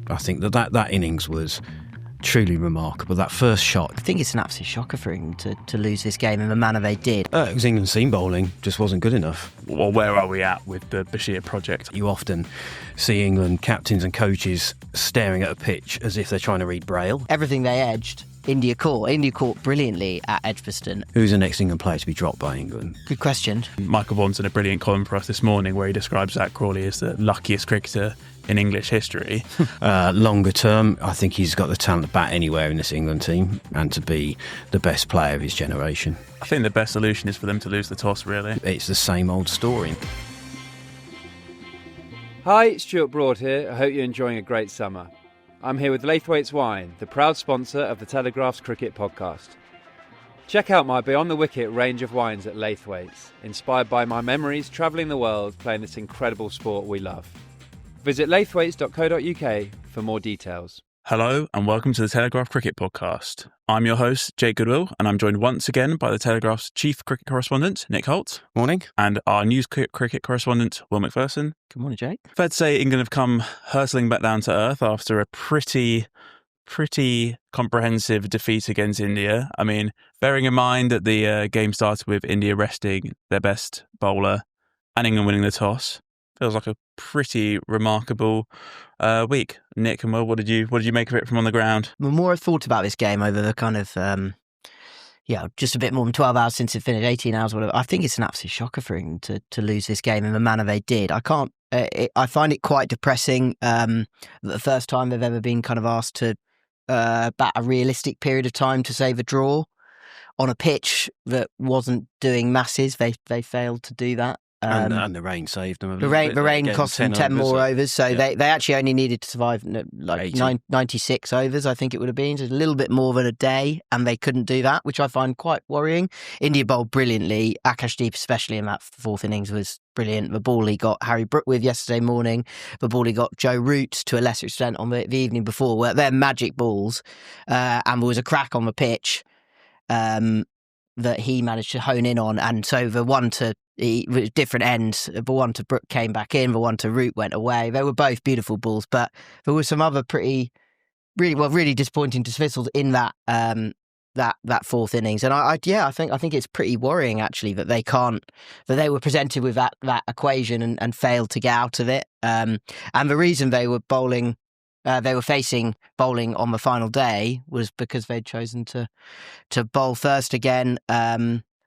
I think that innings was truly remarkable. That first shot. I think it's an absolute shocker for England to lose this game in the manner they did. It was England's seam bowling, just wasn't good enough. Well, where are we at with the Bashir project? You often see England captains and coaches staring at a pitch as if they're trying to read Braille. Everything they edged, India caught brilliantly at Edgbaston. Who's the next England player to be dropped by England? Good question. Michael Vaughan's in a brilliant column for us this morning where he describes Zach Crawley as the luckiest cricketer in English history. Longer term, I think he's got the talent to bat anywhere in this England team and to be the best player of his generation. I think the best solution is for them to lose the toss, really. It's the same old story. Hi, Stuart Broad here. I hope you're enjoying a great summer. I'm here with Laithwaite's Wine, the proud sponsor of the Telegraph's Cricket Podcast. Check out my Beyond the Wicket range of wines at Laithwaite's, inspired by my memories travelling the world playing this incredible sport we love. Visit laithwaites.co.uk for more details. Hello and welcome to the Telegraph Cricket Podcast. I'm your host, Jake Goodwill, and I'm joined once again by the Telegraph's chief cricket correspondent, Nick Holt. Morning. And our news cricket correspondent, Will McPherson. Good morning, Jake. Fair to say England have come hurtling back down to earth after a pretty comprehensive defeat against India. I mean, bearing in mind that the game started with India resting their best bowler and England winning the toss, feels like a pretty remarkable week. Nick and Will, what did you make of it from on the ground? The more I've thought about this game over the kind of, just a bit more than 12 hours since it finished, 18 hours, whatever, I think it's an absolute shocker for England to lose this game in the manner they did. I find it quite depressing that the first time they've ever been kind of asked to bat a realistic period of time to save a draw on a pitch that wasn't doing masses. They failed to do that. And the rain saved them. The rain cost them 10 more overs, so yeah. they actually only needed to survive 96 overs, I think it would have been, just a little bit more than a day, and they couldn't do that, which I find quite worrying. India bowled brilliantly. Akashdeep, especially in that fourth innings, was brilliant. The ball he got Harry Brook with yesterday morning, the ball he got Joe Root to a lesser extent on the evening before, where they're magic balls, and there was a crack on the pitch that he managed to hone in on, and so the one to different ends, the one to Brook came back in, the one to Root went away. They were both beautiful balls, but there were some other really disappointing dismissals in that fourth innings, and I think it's pretty worrying actually that they were presented with that equation and failed to get out of it. And the reason they were facing bowling on the final day was because they'd chosen to bowl first again.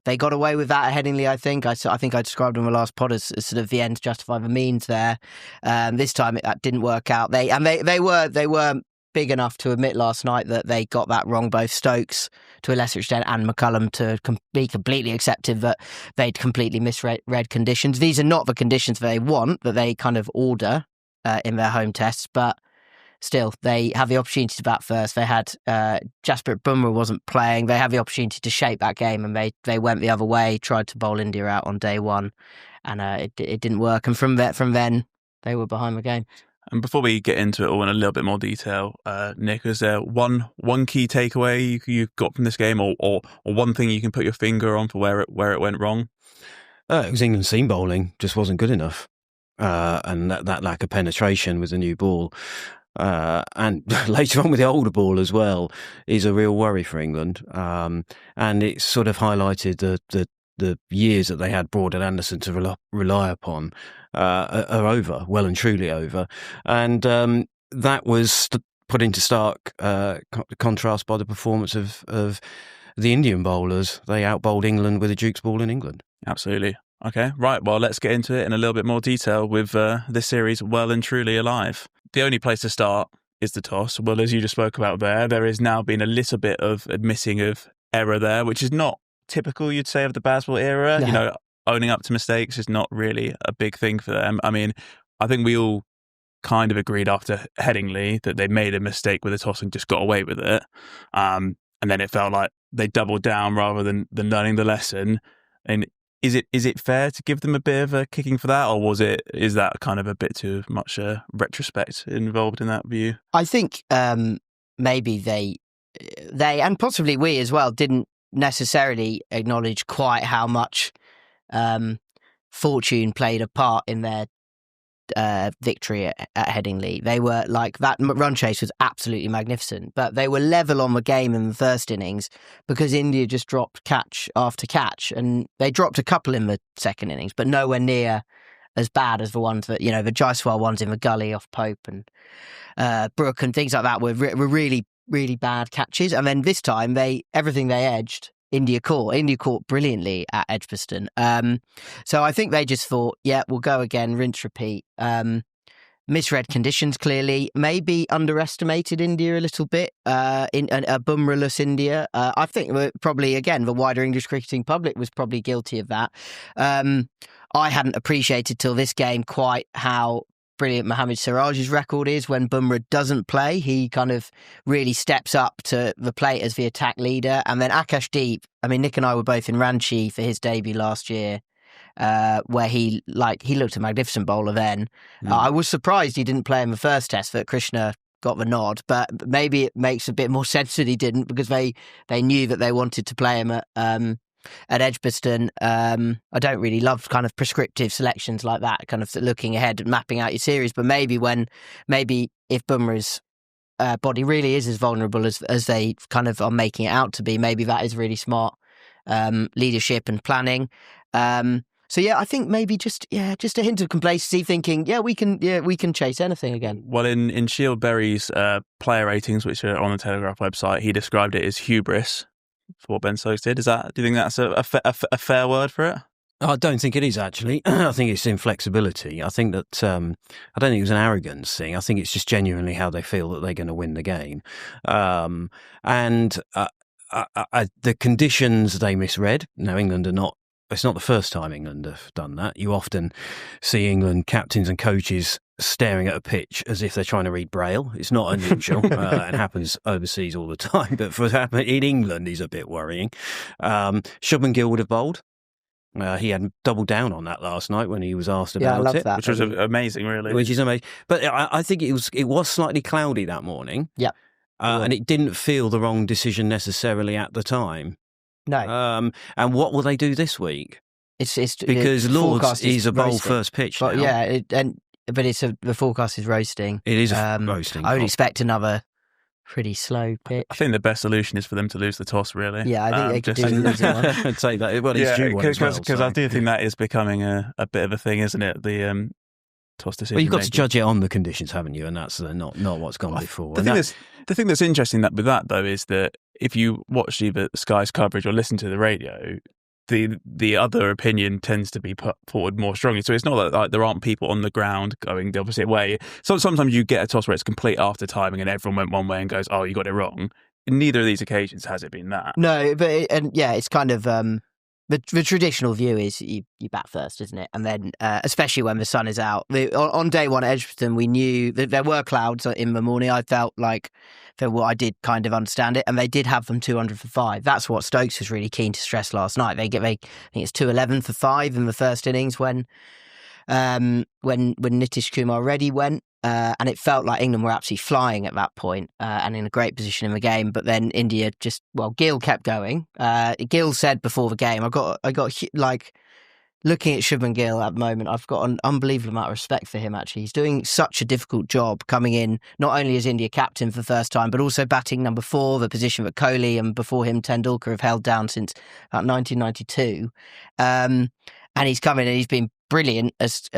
They got away with that at Headingley, I think. I think I described in the last pod as sort of the ends justify the means there. This time that didn't work out. They were big enough to admit last night that they got that wrong, both Stokes to a lesser extent and McCullum, to be completely accepted that they'd completely misread conditions. These are not the conditions they want, that they kind of order in their home tests, but still, they have the opportunity to bat first. They had Jasprit Bumrah wasn't playing. They had the opportunity to shape that game, and they went the other way, tried to bowl India out on day one, and it didn't work. And from then, they were behind the game. And before we get into it all in a little bit more detail, Nick, is there one key takeaway you got from this game, or one thing you can put your finger on for where it went wrong? It was England's seam bowling, just wasn't good enough, and that lack of penetration with the new ball. And later on with the older ball as well is a real worry for England. And it's sort of highlighted the years that they had Broad and Anderson to rely upon are over, well and truly over. And that was put into stark contrast by the performance of the Indian bowlers. They outbowled England with a Duke's ball in England. Absolutely. Okay, right. Well, let's get into it in a little bit more detail with this series well and truly alive. The only place to start is the toss. Well, as you just spoke about there has now been a little bit of admitting of error there, which is not typical, you'd say, of the Bazball era. No. You know, owning up to mistakes is not really a big thing for them. I mean, I think we all kind of agreed after Headingley that they made a mistake with the toss and just got away with it. And then it felt like they doubled down rather than learning the lesson. And is it fair to give them a bit of a kicking for that, or is that kind of a bit too much retrospect involved in that view? I think maybe they and possibly we as well didn't necessarily acknowledge quite how much fortune played a part in their victory at Headingley. They were like, that run chase was absolutely magnificent, but they were level on the game in the first innings because India just dropped catch after catch, and they dropped a couple in the second innings, but nowhere near as bad as the ones that, the Jaiswal ones in the gully off Pope and Brook and things like that were really, really bad catches. And then this time, everything they edged, India caught brilliantly at Edgbaston. So I think they just thought, yeah, we'll go again, rinse, repeat. Misread conditions, clearly. Maybe underestimated India a little bit, in a Bumrah-less India. I think probably, again, the wider English cricketing public was probably guilty of that. I hadn't appreciated till this game quite how brilliant Mohammad Siraj's record is when Bumrah doesn't play. He kind of really steps up to the plate as the attack leader. And then Akashdeep, Nick and I were both in Ranchi for his debut last year, where he looked a magnificent bowler then. I was surprised he didn't play in the first test, that Krishna got the nod, but maybe it makes a bit more sense that he didn't, because they knew that they wanted to play him at Edgbaston. I don't really love kind of prescriptive selections like that, kind of looking ahead and mapping out your series, but maybe if Bumrah's body really is as vulnerable as they kind of are making it out to be, maybe that is really smart leadership and planning. So yeah, I think maybe just a hint of complacency, thinking we can chase anything again. Well, in Shield Berry's player ratings, which are on the Telegraph website, he described it as hubris for what Ben Stokes did. Do you think that's a fair word for it? I don't think it is, actually. I think it's inflexibility. I think that I don't think it was an arrogance thing. I think it's just genuinely how they feel that they're going to win the game, and the conditions they misread. Now, England are not. It's not the first time England have done that. You often see England captains and coaches staring at a pitch as if they're trying to read Braille. It's not unusual. It happens overseas all the time, but for happen in England is a bit worrying. Subman Gill would have bowled. He had doubled down on that last night when he was asked about that. Which was amazing, really. Which is amazing. But I think it was slightly cloudy that morning. Yeah. And it didn't feel the wrong decision necessarily at the time. No. And what will they do this week? It's because Lords is a bowl first pitch now. Yeah, but the forecast is roasting. It is roasting. I would expect another pretty slow pitch. I think the best solution is for them to lose the toss, really. Yeah, I think they could do losing one. I'd say that. Well, it's due one as well. Because I do think that is becoming a bit of a thing, isn't it? The toss decision. Well, you've got to judge it on the conditions, haven't you? And that's not what's gone before. The thing that's interesting with that, though, is that if you watch either Sky's coverage or listen to the radio, the other opinion tends to be put forward more strongly. So it's not like there aren't people on the ground going the opposite way. So sometimes you get a toss where it's complete after timing and everyone went one way and goes, "Oh, you got it wrong." In neither of these occasions has it been that. No, but it's kind of the traditional view is you bat first, isn't it? And then, especially when the sun is out. On day one at Edgbaston, we knew that there were clouds in the morning. I felt like I did kind of understand it, and they did have them 200 for 5. That's what Stokes was really keen to stress last night. I think it's 211 for 5 in the first innings when Nitish Kumar Reddy went. And it felt like England were absolutely flying at that point, and in a great position in the game. But then India Gill kept going. Gill said before the game, I got like looking at Subman Gill at the moment, I've got an unbelievable amount of respect for him, actually. He's doing such a difficult job coming in, not only as India captain for the first time, but also batting number 4, the position that Crawley and before him Tendulkar have held down since about 1992. And he's come in and he's been brilliant as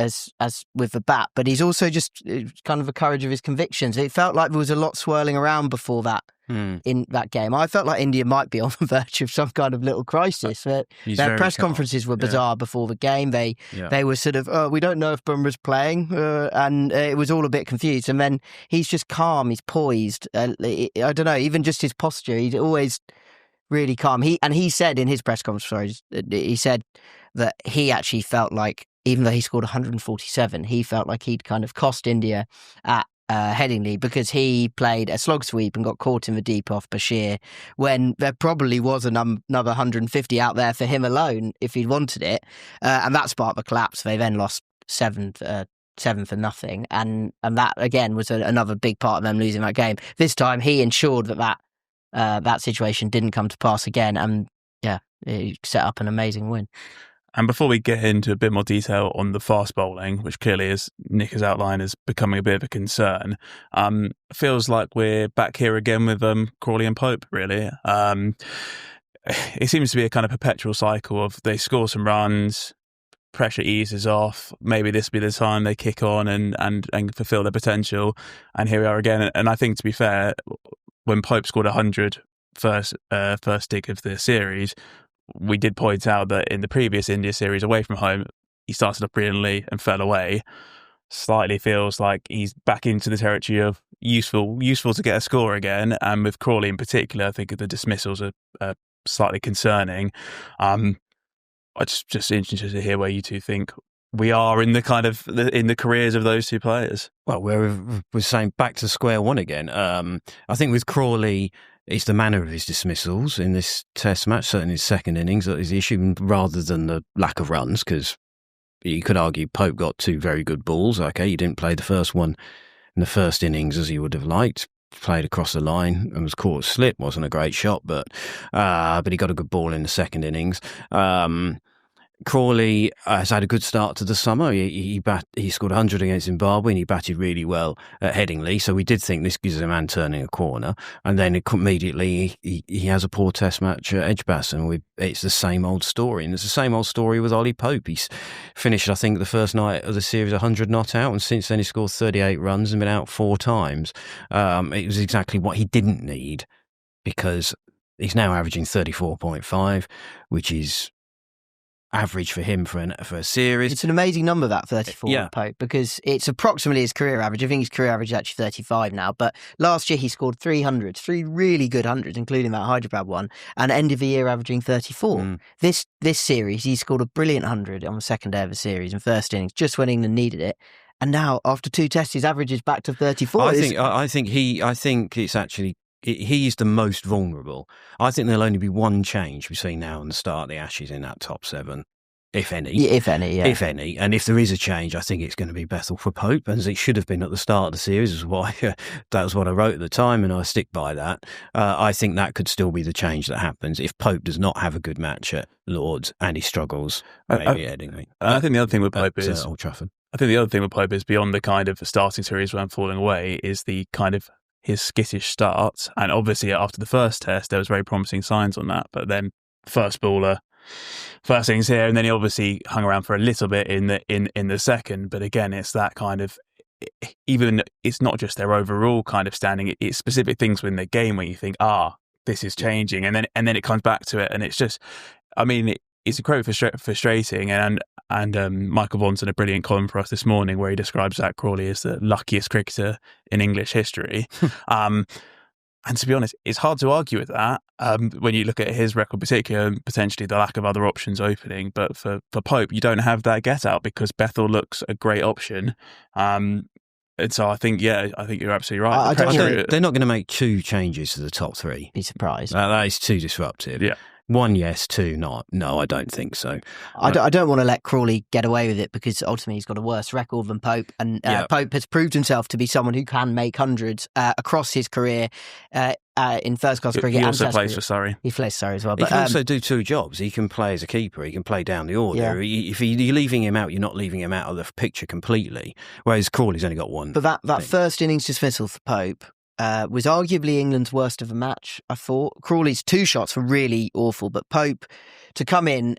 with the bat, but he's also just kind of the courage of his convictions. It felt like there was a lot swirling around before that in that game. I felt like India might be on the verge of some kind of little crisis. Their press conferences were bizarre before the game. They were sort of, we don't know if Bumrah's playing, and it was all a bit confused. And then he's just calm, he's poised. I don't know, even just his posture, he's always really calm. He said in his press conference, he said that he actually felt like, even though he scored 147, he felt like he'd kind of cost India at Headingley because he played a slog sweep and got caught in the deep off Bashir when there probably was another 150 out there for him alone if he'd wanted it. And that sparked the collapse. They then lost 7 for nothing. And that, again, was another big part of them losing that game. This time, he ensured that situation didn't come to pass again. And, he set up an amazing win. And before we get into a bit more detail on the fast bowling, which clearly, as Nick has outlined, is becoming a bit of a concern, feels like we're back here again with Crawley and Pope, really. It seems to be a kind of perpetual cycle of they score some runs, pressure eases off, maybe this will be the time they kick on and fulfil their potential. And here we are again. And I think, to be fair, when Pope scored 100 first dig of the series, we did point out that in the previous India series away from home, he started off brilliantly and fell away. Slightly feels like he's back into the territory of useful to get a score again. And with Crawley in particular, I think the dismissals are slightly concerning. I'm just interested to hear where you two think we are in the careers of those two players. Well, we're saying back to square one again. I think with Crawley, it's the manner of his dismissals in this Test match, certainly his second innings, that is the issue, rather than the lack of runs, because you could argue Pope got 2 very good balls. Okay, he didn't play the first one in the first innings as he would have liked. Played across the line and was caught slip. Wasn't a great shot, but he got a good ball in the second innings. Crawley has had a good start to the summer. He scored 100 against Zimbabwe and he batted really well at Headingley. So we did think this gives a man turning a corner. And then immediately he has a poor Test match at Edgbaston. It's the same old story. And it's the same old story with Ollie Pope. He's finished, I think, the first night of the series 100 not out. And since then he scored 38 runs and been out 4 times. It was exactly what he didn't need, because he's now averaging 34.5, which is average for him for a series. It's an amazing number, that 34 Pope, because it's approximately his career average. I think his career average is actually 35 now, but last year he scored 300, 3 really good hundreds, including that Hyderabad one, and end of the year averaging 34. This series, he scored a brilliant 100 on the second day of the series in first innings, just when England needed it. And now, after 2 tests, his average is back to 34. I think it's actually, he's the most vulnerable. I think there'll only be one change between now and the start of the Ashes in that top 7, if any. Yeah, if any, yeah. If any. And if there is a change, I think it's going to be Bethel for Pope, as it should have been at the start of the series. That was what I wrote at the time, and I stick by that. I think that could still be the change that happens if Pope does not have a good match at Lords and he struggles. Maybe Headingley. I think the other thing with Pope is Old Trafford. I think the other thing with Pope is, beyond the kind of starting series when falling away, is the kind of his skittish start. And obviously after the first test there was very promising signs on that, but then first bowler, first innings here, and then he obviously hung around for a little bit in the second. But again, it's that kind of, even it's not just their overall kind of standing, it's specific things within the game where you think, this is changing, and then it comes back to it, and it's just, I mean, it's incredibly frustrating. And Michael Vaughan's done a brilliant column for us this morning where he describes that Crawley as the luckiest cricketer in English history. And to be honest, it's hard to argue with that when you look at his record, particularly, and potentially the lack of other options opening. But for Pope, you don't have that get out, because Bethel looks a great option. And so I think you're absolutely right. They're not going to make 2 changes to the top 3. Be surprised. That is too disruptive. Yeah. 1, yes. 2, not. No, I don't think so. I don't want to let Crawley get away with it, because ultimately he's got a worse record than Pope, and Pope has proved himself to be someone who can make hundreds across his career in first-class cricket. He also plays for Surrey. He plays for Surrey as well. But he can also do 2 jobs. He can play as a keeper. He can play down the order. Yeah. If you're leaving him out, you're not leaving him out of the picture completely, whereas Crawley's only got 1. But that first innings dismissal for Pope was arguably England's worst of the match, I thought. Crawley's 2 shots were really awful, but Pope, to come in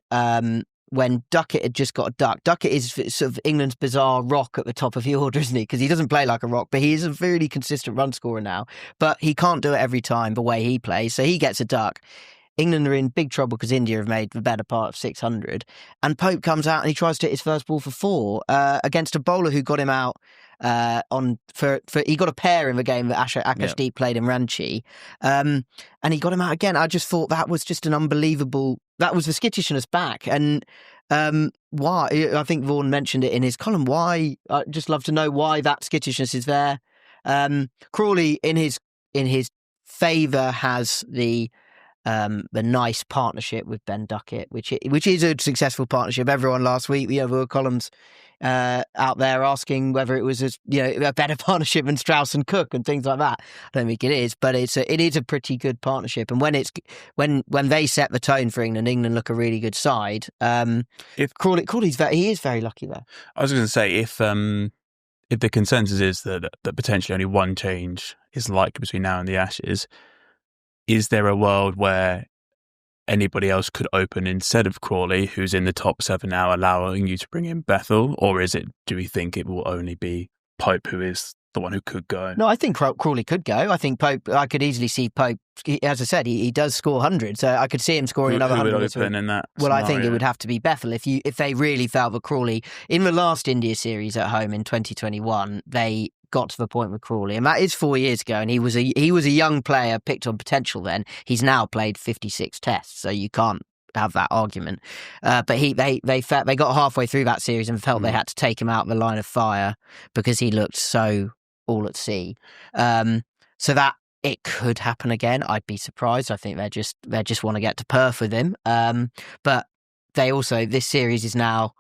when Duckett had just got a duck. Duckett is sort of England's bizarre rock at the top of the order, isn't he? Because he doesn't play like a rock, but he is a really consistent run scorer now. But he can't do it every time the way he plays, so he gets a duck. England are in big trouble because India have made the better part of 600. And Pope comes out and he tries to hit his first ball for 4 against a bowler who got him out he got a pair in the game that Akashdeep played in Ranchi. And he got him out again. I just thought that was just an unbelievable, that was the skittishness back. And why, I think Vaughan mentioned it in his column, why, I'd just love to know why that skittishness is there. Crawley in his favour has the nice partnership with Ben Duckett, which is a successful partnership. Everyone last week, there were columns out there asking whether it was a better partnership than Strauss and Cook and things like that. I don't think it is, but it is a pretty good partnership. And when they set the tone for England look a really good side. If Crawley's he is very lucky there. I was going to say if the consensus is that potentially only one change is likely between now and the Ashes, is there a world where anybody else could open instead of Crawley, who's in the top 7 now, allowing you to bring in Bethell? Or do we think it will only be Pope who is the one who could go? No, I think Crawley could go. I think Pope, I could easily see Pope, as I said, he does score 100, so I could see him scoring another 100. Who would open in that Well, scenario? I think it would have to be Bethell. If they really felt that Crawley, in the last India series at home in 2021, they got to the point with Crawley, and that is 4 years ago, and he was a young player picked on potential then. He's now played 56 tests, so you can't have that argument. But they got halfway through that series and felt they had to take him out of the line of fire because he looked so all at sea. So that it could happen again. I'd be surprised. I think they just want to get to Perth with him. But they also, this series is now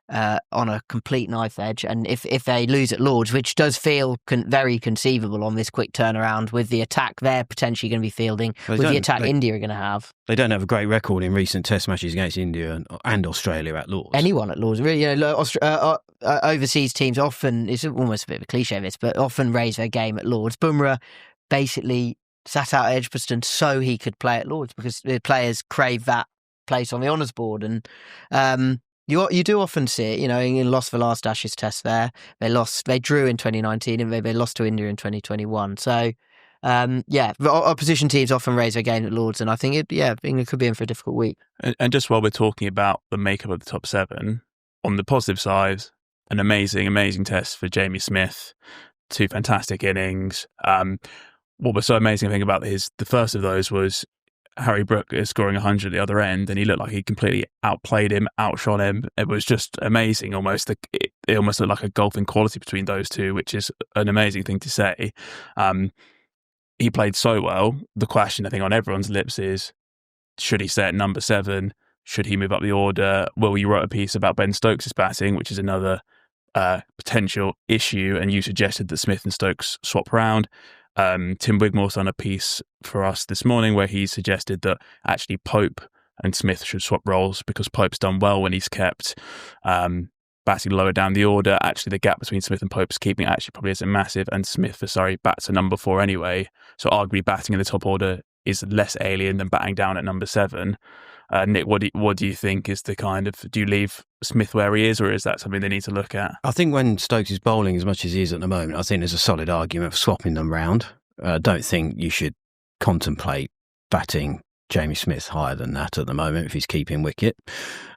on a complete knife edge, and if they lose at Lords, which does feel very conceivable on this quick turnaround with the attack they're potentially going to be fielding, with the attack India are going to have. They don't have a great record in recent Test matches against India and Australia at Lords. Anyone at Lords, really. Overseas teams often, it's almost a bit of a cliche this, but often raise their game at Lords. Bumrah basically sat out at Edgbaston so he could play at Lords because the players crave that place on the honours board, and you do often see it. England lost the last Ashes Test there. They drew in 2019 and they lost to India in 2021. So, the opposition teams often raise their game at Lords, and I think England could be in for a difficult week. And just while we're talking about the makeup of the top 7, on the positive side, an amazing test for Jamie Smith. 2 fantastic innings. What was so amazing, I think, about the first of those was Harry Brook is scoring 100 at the other end, and he looked like he completely outplayed him, outshot him. It was just amazing. It almost looked like a golfing quality between those two, which is an amazing thing to say. He played so well. The question, I think, on everyone's lips is, should he stay at number 7? Should he move up the order? Well, you wrote a piece about Ben Stokes' batting, which is another potential issue, and you suggested that Smith and Stokes swap round. Tim Wigmore's done a piece for us this morning where he suggested that actually Pope and Smith should swap roles because Pope's done well when he's kept batting lower down the order. Actually, the gap between Smith and Pope's keeping actually probably isn't massive, and Smith for Surrey bats at number 4 anyway, so arguably batting in the top order is less alien than batting down at number 7. Nick, what do you think is the kind of, do you leave Smith where he is, or is that something they need to look at? I think when Stokes is bowling as much as he is at the moment, I think there's a solid argument for swapping them round. I don't think you should contemplate batting Jamie Smith higher than that at the moment if he's keeping wicket.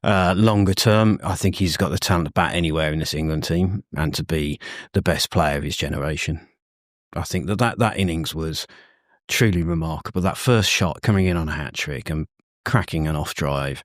Longer term, I think he's got the talent to bat anywhere in this England team and to be the best player of his generation. I think that innings was truly remarkable. That first shot coming in on a hat-trick and cracking an off drive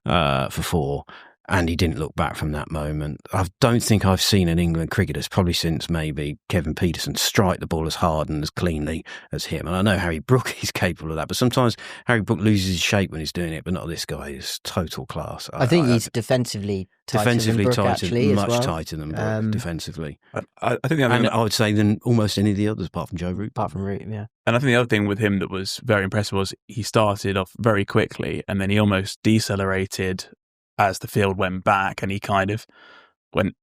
for 4, and he didn't look back from that moment. I don't think I've seen an England cricketers, probably since maybe Kevin Peterson, strike the ball as hard and as cleanly as him. And I know Harry Brook is capable of that, but sometimes Harry Brook loses his shape when he's doing it, but not this guy. He's total class. I think he's defensively tighter than Brook, actually, much well. tighter than Brook, defensively. I think I would say than almost any of the others, apart from Joe Root. Apart from Root, yeah. And I think the other thing with him that was very impressive was he started off very quickly and then he almost decelerated as the field went back, and he kind of went,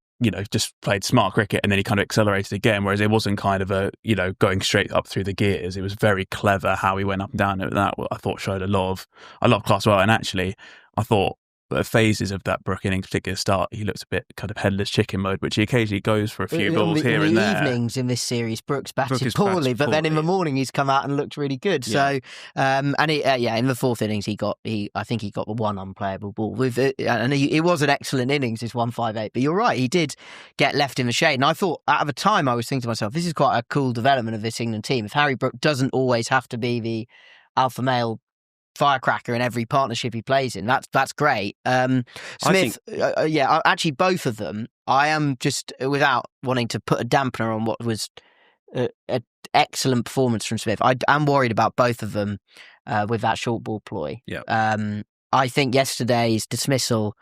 just played smart cricket, and then he kind of accelerated again, whereas it wasn't kind of going straight up through the gears. It was very clever how he went up and down. That I thought showed a lot of class well. And actually, I thought the phases of that Brook innings, particular start, he looked a bit kind of headless chicken mode, which he occasionally goes for a few balls here and there. In the evenings in this series, Brook's batted poorly, but then in the morning he's come out and looked really good. Yeah. So, in the 4th innings I think he got the one unplayable ball with it, and it was an excellent innings, his 158. But you're right, he did get left in the shade, and I thought at the time I was thinking to myself, this is quite a cool development of this England team. If Harry Brook doesn't always have to be the alpha male firecracker in every partnership he plays in, that's great. Smith, actually both of them, I am just, without wanting to put a dampener on what was an excellent performance from Smith, I am worried about both of them with that short ball ploy. Yeah. I think yesterday's dismissal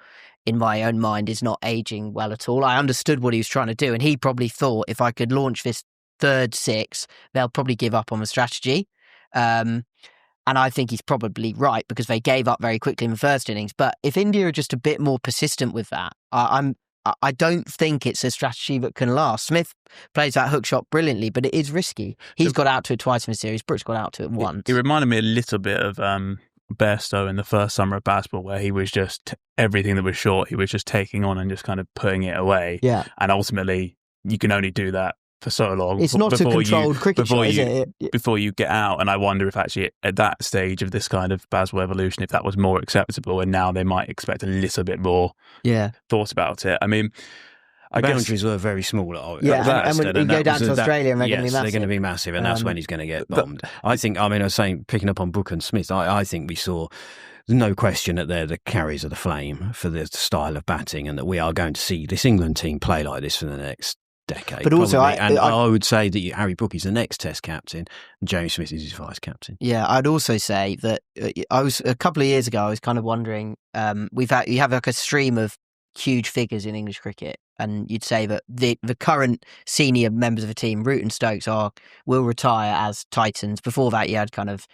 in my own mind, is not aging well at all. I understood what he was trying to do, and he probably thought if I could launch this third six, they'll probably give up on the strategy. And I think he's probably right, because they gave up very quickly in the first innings. But if India are just a bit more persistent with that, I don't think it's a strategy that can last. Smith plays that hook shot brilliantly, but it is risky. He's got out to it twice in the series. Brooks got out to it once. It reminded me a little bit of Bairstow in the first summer of basketball, where he was just, everything that was short, he was just taking on and just kind of putting it away. Yeah. And ultimately, you can only do that for so long. It's not a controlled cricket shot, is it? Before you get out. And I wonder if actually at that stage of this kind of Baswell evolution, if that was more acceptable, and now they might expect a little bit more thought about it. I mean, the boundaries were very small at and when you go down to Australia, and they're going to be massive. They're going to be massive, and that's when he's going to get bombed. I was saying, picking up on Book and Smith, I think we saw, no question that they're the carriers of the flame for the style of batting, and that we are going to see this England team play like this for the next decade. But also, I would say that Harry Brook is the next Test captain, and Jamie Smith is his vice captain. Yeah, I'd also say that a couple of years ago, I was kind of wondering. You have like a stream of huge figures in English cricket, and you'd say that the current senior members of the team, Root and Stokes, will retire as Titans. Before that, you had kind of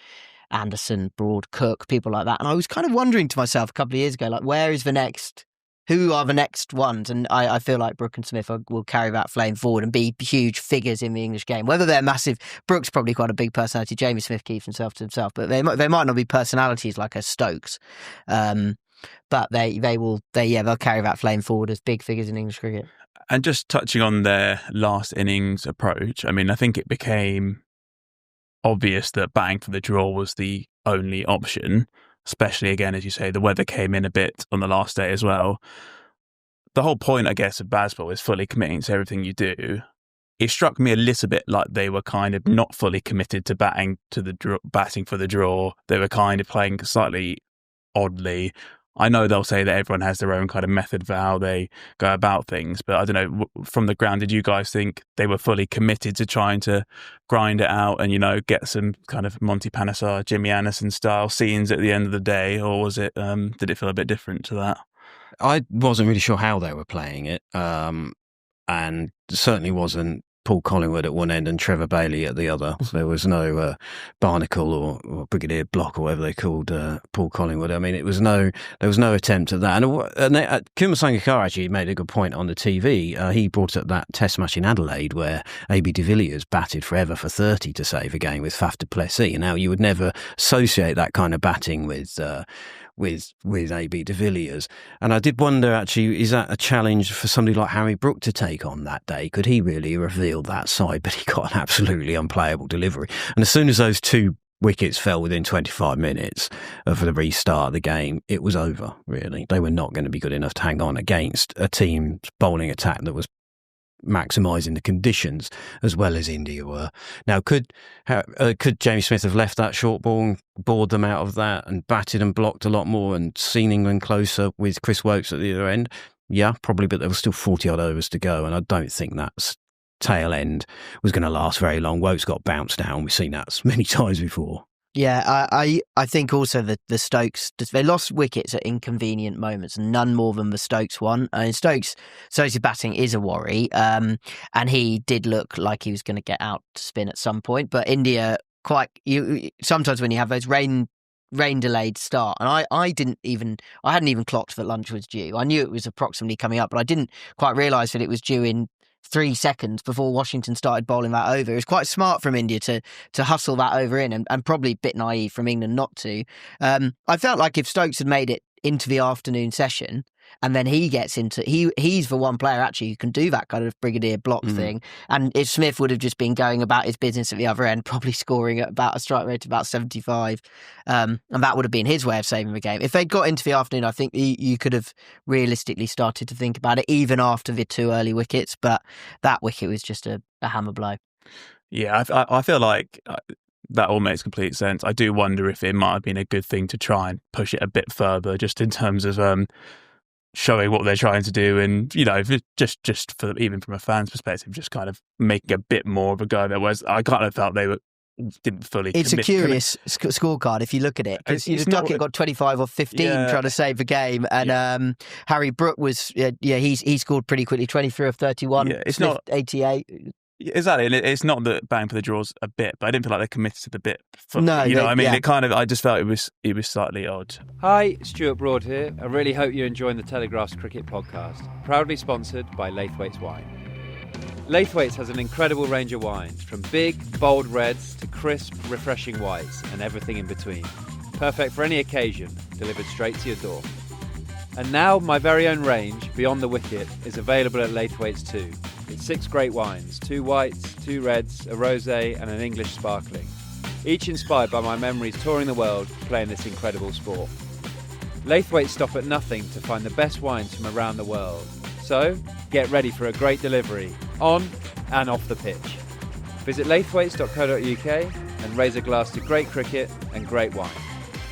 Anderson, Broad, Cook, people like that, and I was kind of wondering to myself a couple of years ago, like, where is the next? Who are the next ones? And I feel like Brook and Smith will carry that flame forward and be huge figures in the English game. Whether they're massive, Brook's probably quite a big personality. Jamie Smith keeps himself to himself, but they might not be personalities like a Stokes. But they'll carry that flame forward as big figures in English cricket. And just touching on their last innings approach, I mean, I think it became obvious that batting for the draw was the only option. Especially, again, as you say, the weather came in a bit on the last day as well. The whole point, I guess, of baseball is fully committing to everything you do. It struck me a little bit like they were kind of not fully committed to batting for the draw. They were kind of playing slightly oddly. I know they'll say that everyone has their own kind of method for how they go about things, but I don't know, from the ground, did you guys think they were fully committed to trying to grind it out and, get some kind of Monty Panesar, Jimmy Anderson style scenes at the end of the day, or was it, did it feel a bit different to that? I wasn't really sure how they were playing it, and certainly wasn't Paul Collingwood at one end and Trevor Bailey at the other. There was no Barnacle or Brigadier Block or whatever they called Paul Collingwood. I mean, there was no attempt at that. And Kumar Sangakkar actually made a good point on the TV. He brought up that Test match in Adelaide where A.B. de Villiers batted forever for 30 to save a game with Faf du Plessis. Now, you would never associate that kind of batting with A.B. de Villiers. And I did wonder, actually, is that a challenge for somebody like Harry Brook to take on that day? Could he really reveal that side? But he got an absolutely unplayable delivery. And as soon as those two wickets fell within 25 minutes of the restart of the game, it was over, really. They were not going to be good enough to hang on against a team's bowling attack that was maximising the conditions as well as India were. Now, could Jamie Smith have left that short ball and bored them out of that and batted and blocked a lot more and seen England closer with Chris Woakes at the other end? Yeah, probably, but there was still 40-odd overs to go, and I don't think that tail end was going to last very long. Woakes got bounced down. We've seen that many times before. Yeah, I think also that the Stokes, they lost wickets at inconvenient moments, none more than the Stokes one. I mean, Stokes' batting is a worry, and he did look like he was going to get out to spin at some point. But India, sometimes when you have those rain delayed start, and I hadn't even clocked that lunch was due. I knew it was approximately coming up, but I didn't quite realise that it was due in 3 seconds before Washington started bowling that over. It was quite smart from India to hustle that over in, and probably a bit naive from England not to. I felt like if Stokes had made it into the afternoon session, and then he gets into he's the one player actually who can do that kind of Brigadier Block thing. And if Smith would have just been going about his business at the other end, probably scoring at about a strike rate of about 75, and that would have been his way of saving the game. If they'd got into the afternoon, I think you could have realistically started to think about it even after the 2 early wickets. But that wicket was just a hammer blow. Yeah, I feel like that all makes complete sense. I do wonder if it might have been a good thing to try and push it a bit further, just in terms of showing what they're trying to do, and just for, even from a fan's perspective, just kind of making a bit more of a go of it. Whereas I kind of felt they were didn't fully. It's a curious scorecard if you look at it. Because Duckett got 25 or 15 trying to save the game, and Harry Brook was he scored pretty quickly, 23 of 31. Yeah, it's not 88. Exactly, and it's not that bang for the draws a bit, but I didn't feel like they committed to the bit. No, you know, it kind of. I just felt it was slightly odd. Hi, Stuart Broad here. I really hope you're enjoying the Telegraph's Cricket Podcast, proudly sponsored by Laithwaite's Wine. Laithwaite's has an incredible range of wines, from big, bold reds to crisp, refreshing whites, and everything in between. Perfect for any occasion, delivered straight to your door. And now my very own range, Beyond the Wicket, is available at Laithwaite's too. It's 6 great wines, 2 whites, 2 reds, a rosé and an English sparkling. Each inspired by my memories touring the world playing this incredible sport. Laithwaite stop at nothing to find the best wines from around the world. So, get ready for a great delivery, on and off the pitch. Visit laithwaites.co.uk and raise a glass to great cricket and great wine.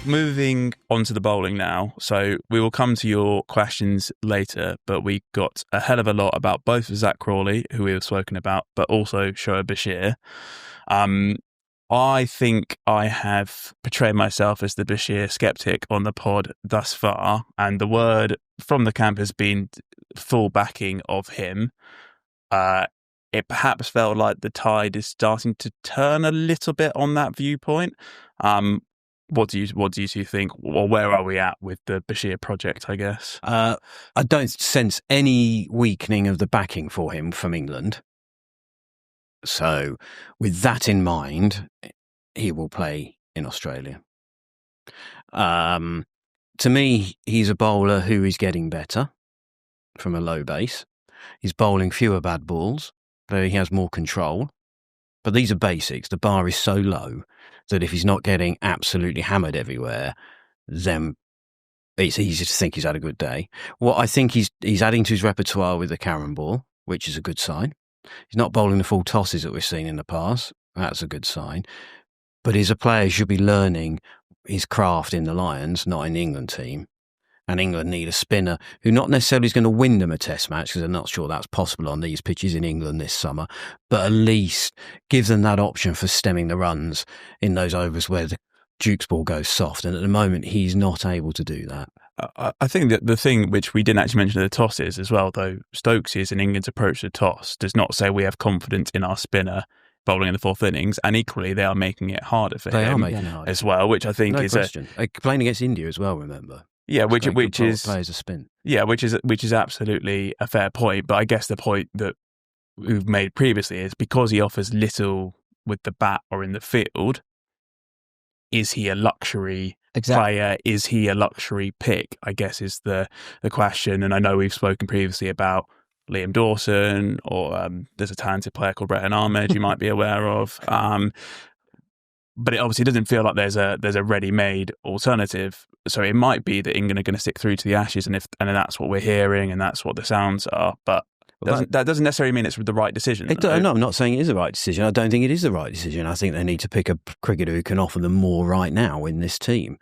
Moving on to the bowling now. So we will come to your questions later, but we got a hell of a lot about both Zach Crawley, who we have spoken about, but also Shoaib Bashir. I think I have portrayed myself as the Bashir skeptic on the pod thus far, and the word from the camp has been full backing of him. It perhaps felt like the tide is starting to turn a little bit on that viewpoint. What do you two think, or where are we at with the Bashir project, I guess? I don't sense any weakening of the backing for him from England. So with that in mind, he will play in Australia. To me, he's a bowler who is getting better from a low base. He's bowling fewer bad balls, though he has more control. But these are basics. The bar is so low that if he's not getting absolutely hammered everywhere, then it's easy to think he's had a good day. What I think he's adding to his repertoire with the Karen ball, which is a good sign. He's not bowling the full tosses that we've seen in the past. That's a good sign. But he's a player who should be learning his craft in the Lions, not in the England team. And England need a spinner who not necessarily is going to win them a test match, because I'm not sure that's possible on these pitches in England this summer, but at least give them that option for stemming the runs in those overs where the Duke's ball goes soft. And at the moment, he's not able to do that. I think that the thing which we didn't actually mention in the toss is as well, though, Stokes is in England's approach to toss does not say we have confidence in our spinner bowling in the fourth innings, and equally they are making it harder for him. They are making it harder as well, which I think is question. Playing against India as well, remember. Yeah, which is plays a spin. Yeah, which is absolutely a fair point. But I guess the point that we've made previously is because he offers little with the bat or in the field, is he a luxury player? Is he a luxury pick? I guess is the question. And I know we've spoken previously about Liam Dawson, or there's a talented player called Rehan Ahmed you might be aware of. But it obviously doesn't feel like there's a ready-made alternative. So it might be that England are going to stick through to the Ashes, and that's what we're hearing, and that's what the sounds are. But that doesn't necessarily mean it's the right decision. No, I'm not saying it is the right decision. I don't think it is the right decision. I think they need to pick a cricketer who can offer them more right now in this team.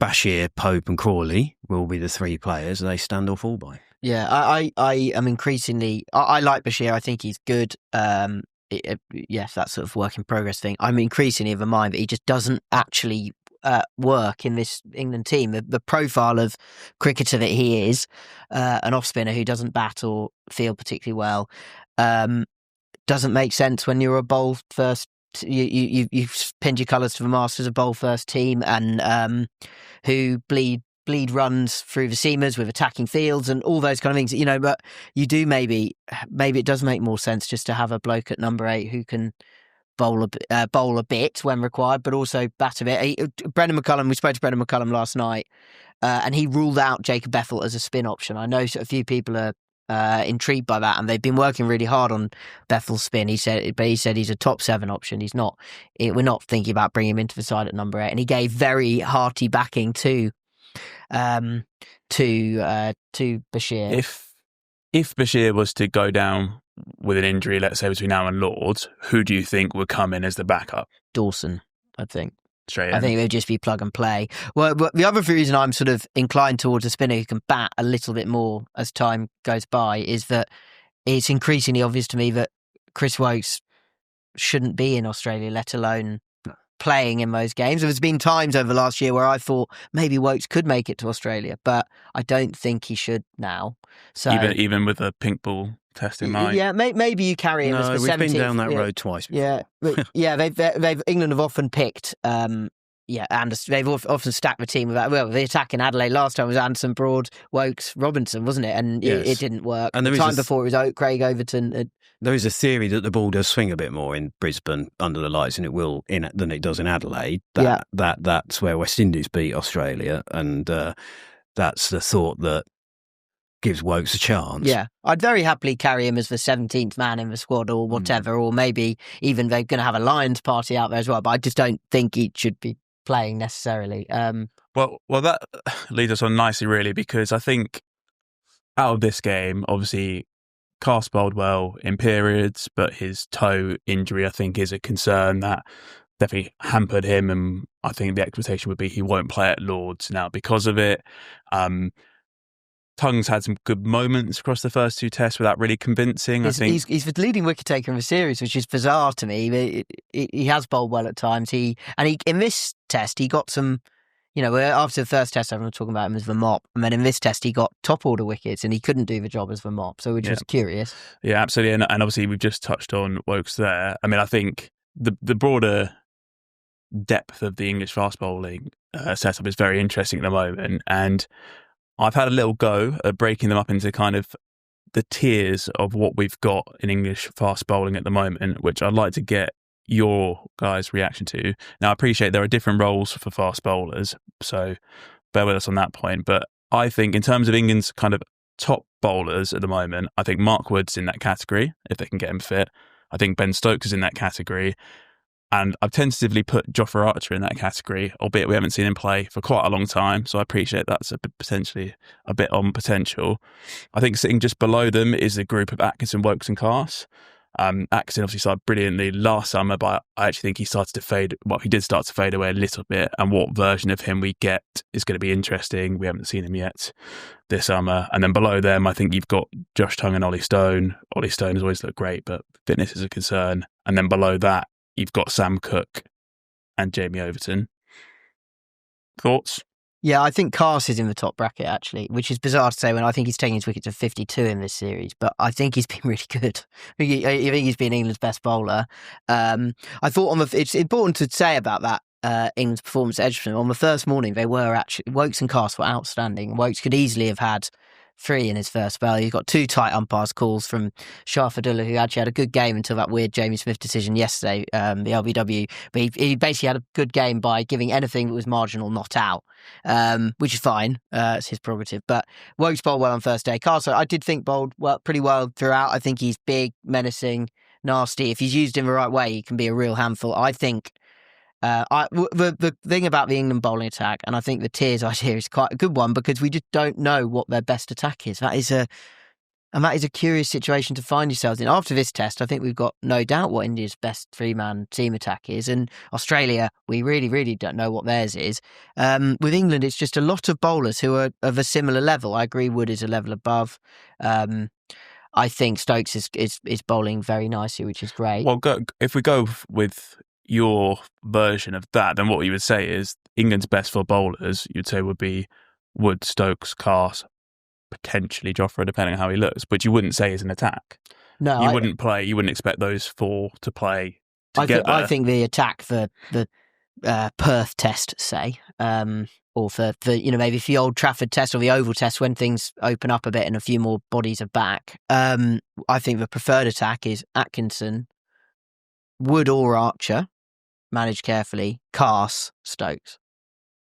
Bashir, Pope and Crawley will be the 3 players they stand or fall by. Yeah, I am increasingly... I like Bashir. I think he's good. Yes, that sort of work in progress thing. I'm increasingly of a mind that he just doesn't actually work in this England team. The profile of cricketer that he is, an off spinner who doesn't bat or field particularly well, doesn't make sense when you're a bowl first. You've pinned your colours to the mast as a bowl first team, and who bleed runs through the seamers with attacking fields and all those kind of things, but you do maybe it does make more sense just to have a bloke at number 8 who can bowl a bit when required, but also bat a bit. Brendan McCullum, we spoke to Brendan McCullum last night, and he ruled out Jacob Bethel as a spin option. I know a few people are intrigued by that, and they've been working really hard on Bethel's spin. He said he's a top 7 option. He's not. We're not thinking about bringing him into the side at number 8, and he gave very hearty backing to Bashir. If Bashir was to go down with an injury, let's say between now and Lords, who do you think would come in as the backup? Dawson, I think. Straight in. I think it would just be plug and play. Well, the other reason I'm sort of inclined towards a spinner who can bat a little bit more as time goes by is that it's increasingly obvious to me that Chris Woakes shouldn't be in Australia, let alone playing in those games. There's been times over the last year where I thought maybe Woakes could make it to Australia, but I don't think he should now. So even with a pink ball test in mind. Yeah, maybe you carry him as the 17th. We've been down that road twice before. Yeah, England have often picked. And they've often stacked the team with that. Well, the attack in Adelaide last time was Anderson, Broad, Woakes, Robinson, wasn't it? And it didn't work. And the time before it was Craig Overton. There is a theory that the ball does swing a bit more in Brisbane under the lights than it does in Adelaide. That's where West Indies beat Australia, and that's the thought that gives Woakes a chance. Yeah, I'd very happily carry him as the 17th man in the squad or whatever, or maybe even they're going to have a Lions party out there as well. But I just don't think he should be playing necessarily. Well, that leads us on nicely, really, because I think out of this game, obviously, Cast bowled well in periods, but his toe injury, I think, is a concern that definitely hampered him, and I think the expectation would be he won't play at Lords now because of it. Tung's had some good moments across the first two tests without really convincing. He's the leading wicket taker in the series, which is bizarre to me. He has bowled well at times. In this test, he got some. After the first test, everyone was talking about him as the mop. And then in this test, he got top order wickets and he couldn't do the job as the mop. So which was curious. Yeah, absolutely. And obviously, we've just touched on Woakes there. I mean, I think the broader depth of the English fast bowling setup is very interesting at the moment. And I've had a little go at breaking them up into kind of the tiers of what we've got in English fast bowling at the moment, which I'd like to get your guys' reaction to. Now, I appreciate there are different roles for fast bowlers, so bear with us on that point. But I think in terms of England's kind of top bowlers at the moment, I think Mark Wood's in that category, if they can get him fit. I think Ben Stokes is in that category. And I've tentatively put Jofra Archer in that category, albeit we haven't seen him play for quite a long time. So I appreciate that's potentially a bit on potential. I think sitting just below them is the group of Atkinson, Woakes and Cast. Atkinson obviously started brilliantly last summer, but I actually think he did start to fade away a little bit, and what version of him we get is going to be interesting. We haven't seen him yet this summer. And then below them, I think you've got Josh Tongue and Ollie Stone. Ollie Stone has always looked great, but fitness is a concern. And then below that, you've got Sam Cook and Jamie Overton. Thoughts? Yeah, I think Cast is in the top bracket, actually, which is bizarre to say when I think he's taking his wicket to 52 in this series, but I think he's been really good. I think he's been England's best bowler. I thought it's important to say about that England's performance at Edgbaston. On the first morning, Woakes and Cast were outstanding. Woakes could easily have had 3 in his first spell. He got 2 tight umpires calls from Shoaib, who actually had a good game until that weird Jamie Smith decision yesterday, the LBW. But he basically had a good game by giving anything that was marginal not out, which is fine. It's his prerogative. But Woakes bowled well on first day. Carso, I did think bowled pretty well throughout. I think he's big, menacing, nasty. If he's used in the right way, he can be a real handful. I think the thing about the England bowling attack, and I think the tiers idea is quite a good one because we just don't know what their best attack is. That is a curious situation to find yourselves in. After this test, I think we've got no doubt what India's best 3-man team attack is, and Australia, we really, really don't know what theirs is. With England, it's just a lot of bowlers who are of a similar level. I agree Wood is a level above. I think Stokes is bowling very nicely, which is great. Well, if we go with your version of that, then what you would say is England's best 4 bowlers, you'd say would be Wood, Stokes, Cast, potentially Jofra, depending on how he looks, but you wouldn't say is an attack. No, you wouldn't expect those 4 to play together. I think the attack for the Perth test, say, or for maybe for the Old Trafford test or the Oval test when things open up a bit and a few more bodies are back. I think the preferred attack is Atkinson, Wood or Archer, managed carefully, Cast, Stokes.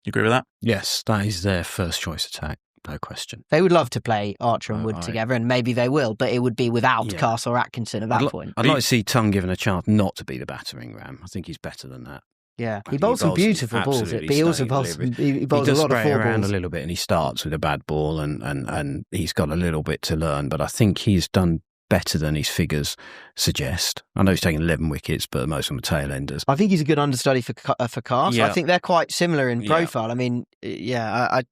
You agree with that? Yes, that is their first choice attack, no question. They would love to play Archer and Wood together, and maybe they will, but it would be without Cast or Atkinson at that point. I'd like to see Tongue given a chance not to be the battering ram. I think he's better than that. Yeah, he bowls some beautiful balls, but he also bowls a lot of 4 balls. He does spray around a little bit, and he starts with a bad ball, and he's got a little bit to learn, but I think he's done better than his figures suggest. I know he's taken 11 wickets, but most of them are tail enders. I think he's a good understudy for Cast. Yeah. I think they're quite similar in profile. I mean, I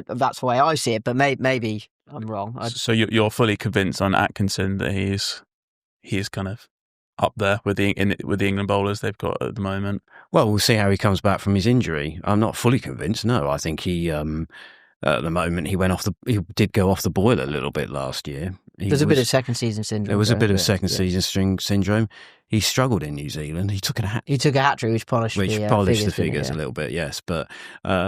that's the way I see it, but maybe I'm wrong. So you're fully convinced on Atkinson that he is kind of up there with the England bowlers they've got at the moment. Well, we'll see how he comes back from his injury. I'm not fully convinced. No, I think he at the moment he did go off the boil a little bit last year. There's a bit of second season syndrome. There was a bit of second season syndrome. He struggled in New Zealand. He took a hat trick, which polished the figures a little bit. Yes, but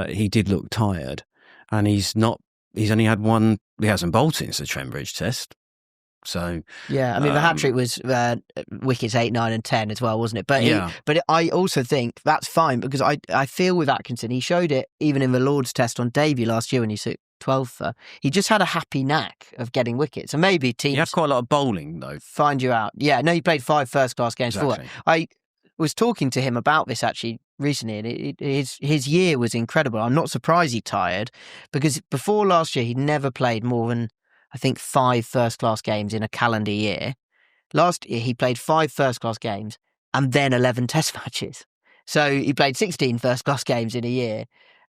he did look tired, and he's only had one. He hasn't bowled since the Trent Bridge Test. So yeah, I mean the hat trick was wickets 8, 9, and 10 as well, wasn't it? But but I also think that's fine because I feel with Atkinson he showed it even in the Lord's Test on debut last year when he took 12th. He just had a happy knack of getting wickets, and maybe teams. He had quite a lot of bowling though. Find you out. Yeah, no, he played 5 first-class games for it. I was talking to him about this actually recently, and his year was incredible. I'm not surprised he tired because before last year he'd never played more than I think 5 first-class games in a calendar year. Last year, he played 5 first-class games and then 11 test matches. So he played 16 first-class games in a year.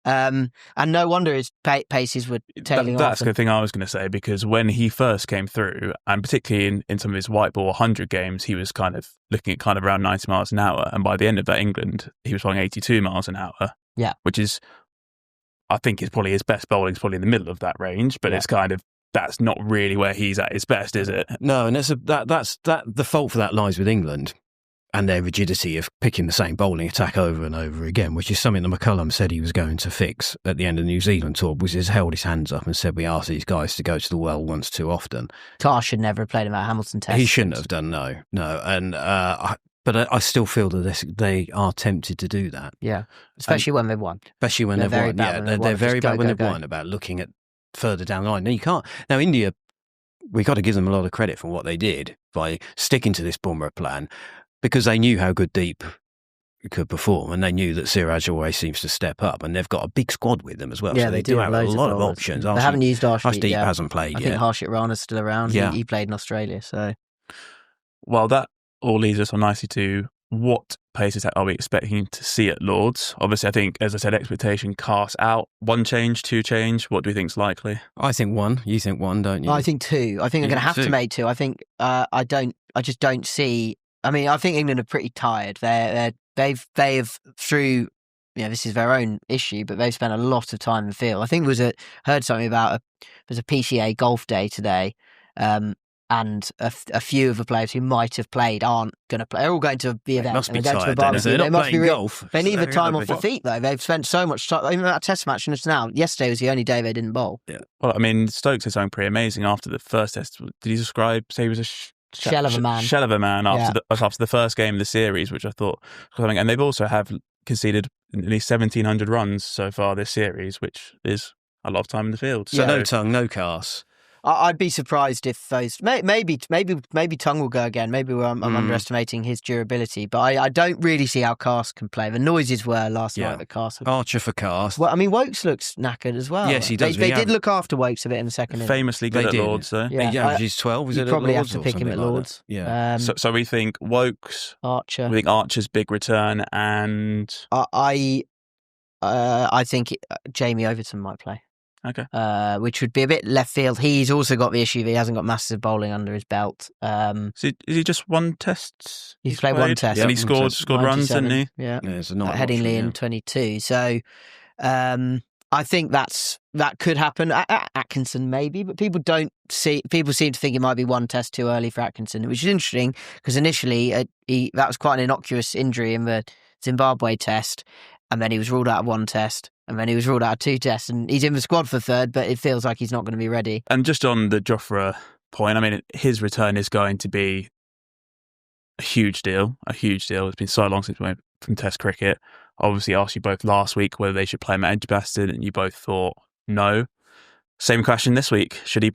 And no wonder his paces were tailing off. That's the thing I was going to say, because when he first came through, and particularly in some of his white ball 100 games, he was kind of looking at around 90 miles an hour. And by the end of that England, he was flying 82 miles an hour. Yeah. Which is, I think, is probably his best bowling is probably in the middle of that range, but it's kind of, that's not really where he's at his best, is it? No, and the fault for that lies with England and their rigidity of picking the same bowling attack over and over again, which is something that McCullum said he was going to fix at the end of the New Zealand tour, which is held his hands up and said we asked these guys to go to the well once too often. Carr should never have played him at Hamilton Test. He shouldn't have done, no. And but I still feel that they are tempted to do that. Yeah, especially when they've won. Especially when they've won. Yeah, they're very bad when they've won about looking at further down the line. Now, you can't. Now, India, we got to give them a lot of credit for what they did by sticking to this Bumrah plan because they knew how good Deep could perform and they knew that Siraj always seems to step up and they've got a big squad with them as well. Yeah, so they do have a lot of options. They haven't used Arshdeep hasn't played yet. I think Harshit Rana's still around. Yeah. He played in Australia. So, well, that all leads us on nicely to what paces are we expecting to see at Lord's? Obviously, I think, as I said, expectation cast out. 1 change, 2 change. What do we think is likely? I think 1. You think 1, don't you? I think 2. I think they're going to have to make 2. I think I just don't see. I mean, I think England are pretty tired. They have through. This is their own issue, but they've spent a lot of time in the field. I think heard something about there's a PCA golf day today. And a few of the players who might have played aren't going to play. They're all going to the event. They must be tired. They must be golf. They need the time off the feet, though. They've spent so much time. Even that Test match just now. Yesterday was the only day they didn't bowl. Yeah. Well, I mean, Stokes is something pretty amazing after the first Test. Did he say he was a shell of a man? Shell of a man after the first game of the series, which I thought was something. And they've also conceded at least 1,700 runs so far this series, which is a lot of time in the field. So no tongue, no cast. I'd be surprised if those maybe Tongue will go again. Maybe I'm underestimating his durability, but I don't really see how Cast can play. The noises were last night that Cast. Archer for Cast. Well, I mean, Wokes looks knackered as well. Yes, he does. They did look after Wokes a bit in the second. Famously good at Lords, though. Yeah, he averages 12. You probably have to pick him at Lords. Yeah. So we think Wokes, Archer. We think Archer's big return, and I think Jamie Overton might play. Okay. Which would be a bit left field. He's also got the issue that he hasn't got massive bowling under his belt. Is he just 1 test? He's played 1 test. And he scored runs, didn't he? Yeah. It's a nice Headingley in 22. So I think that could happen. Atkinson maybe, but people seem to think it might be 1 test too early for Atkinson, which is interesting because initially that was quite an innocuous injury in the Zimbabwe Test, and then he was ruled out of 1 test. And then he was ruled out of 2 tests, and he's in the squad for 3rd, but it feels like he's not going to be ready. And just on the Jofra point, I mean, his return is going to be a huge deal. It's been so long since we went from Test cricket. Obviously, asked you both last week whether they should play him at Edgbaston, and you both thought no. Same question this week. Should he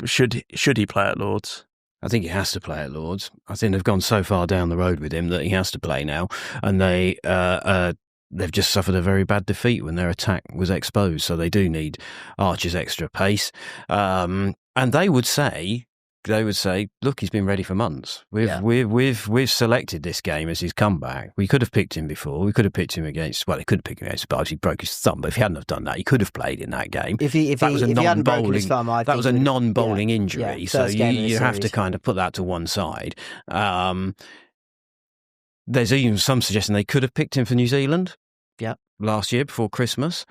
play at Lords? I think he has to play at Lords. I think they've gone so far down the road with him that he has to play now, and they've just suffered a very bad defeat when their attack was exposed, so they do need Archer's extra pace. And they would say, look, he's been ready for months. We've selected this game as his comeback. We could have picked him before. We could have picked him against. Well, they could have picked him against Spurs. He broke his thumb, but if he hadn't have done that, he could have played in that game. If he hadn't broken his thumb, that was a non-bowling injury. So you have to kind of put that to one side. there's even some suggestion they could have picked him for New Zealand. Yeah. Last year before Christmas.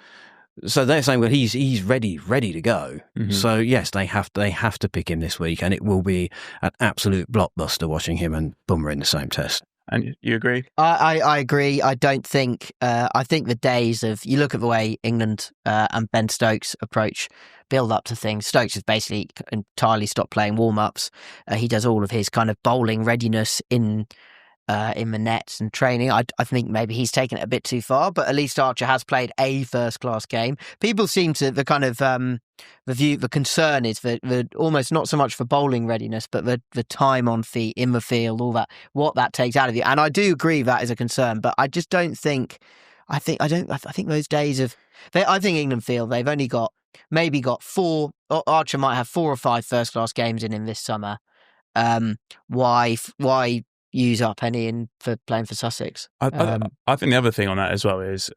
So they're saying, well, he's ready to go. Mm-hmm. So yes, they have to pick him this week, and it will be an absolute blockbuster watching him and Bumrah in the same test. And you agree? I agree. I don't think. I think the days of, you look at the way England and Ben Stokes approach build up to things. Stokes has basically entirely stopped playing warm ups. He does all of his kind of bowling readiness in the nets and training. I think maybe he's taken it a bit too far, but at least Archer has played a first class game. People seem to, the kind of the concern is the almost not so much for bowling readiness, but the time on feet in the field, all that, what that takes out of you. And I do agree that is a concern, but I just don't think. I think those days of, I think England feel they've only got four. Archer might have 4 or 5 first class games in him this summer. Why use up any for playing for Sussex? I think the other thing on that as well is